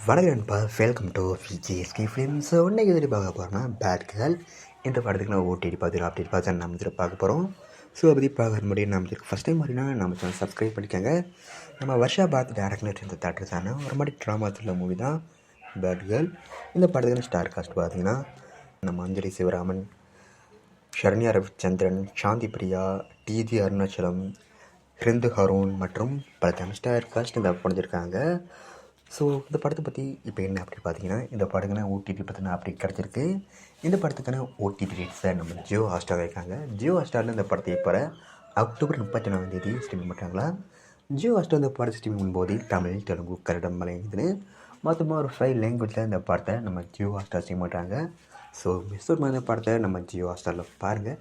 வணக்கம் நண்பா, welcome to VJSK films. இன்றைக்கி எதிரி பார்க்க போகிறோம்னா பேட் கேர்ள் இந்த படத்துக்கு நான் ஓடிடி பார்த்துக்கலாம் அப்படி பார்த்து நம்ம இதில் பார்க்க போகிறோம். ஸோ அப்படி பார்க்க முடியும். நம்ம இதுக்கு ஃபஸ்ட் டைம் மாதிரினா நம்ம சேனல் சப்ஸ்கிரைப் பண்ணிக்கோங்க. நம்ம வருஷா பார்த்து டேரக்டர் இந்த தேட்டர் தானே ஒரு மாதிரி ட்ராமா த்ரில்லர் மூவி தான் பேட் கேர்ள். இந்த படத்துக்கு ஸ்டார் காஸ்ட் பார்த்தீங்கன்னா நம்ம அஞ்சலி சிவராமன், ஷரண்யா ரவிச்சந்திரன், சாந்தி பிரியா, டிஜி அருணாச்சலம், ஹிருந்து ஹருண் மற்றும் பல தமிழ் ஸ்டார் காஸ்ட் இந்த பண்ணியிருக்காங்க. ஸோ இந்த படத்தை பற்றி இப்போ என்ன அப்படி பார்த்தீங்கன்னா, இந்த படத்துக்கான ஓடிடி பார்த்தீங்கன்னா அப்படி கிடச்சிருக்கு. இந்த படத்துக்கான ஓடிடி ரேட்ஸை நம்ம ஜியோ ஹாட்ஸ்டார் வைக்காங்க. ஜியோ ஹாட்ஸ்டாரில் இந்த படத்தை இப்போ அக்டோபர் 31 ஸ்ட்ரீமிங் பண்ணுறாங்களா. ஜியோ ஹாட்ஸ்டார் இந்த படத்தை ஸ்ட்ரீமிங் பண்ணும்போது தமிழ், தெலுங்கு, கன்னடம், மலையாளத்துன்னு மொத்தமாக ஒரு 5 லாங்குவேஜில் இந்த படத்தை நம்ம ஜியோ ஹாட்ஸ்டார் ஸ்ட்ரீம் பண்ணுறாங்க. ஸோ மிஸ் பண்ண படத்தை நம்ம ஜியோ ஹாட்ஸ்டாரில் பாருங்கள்.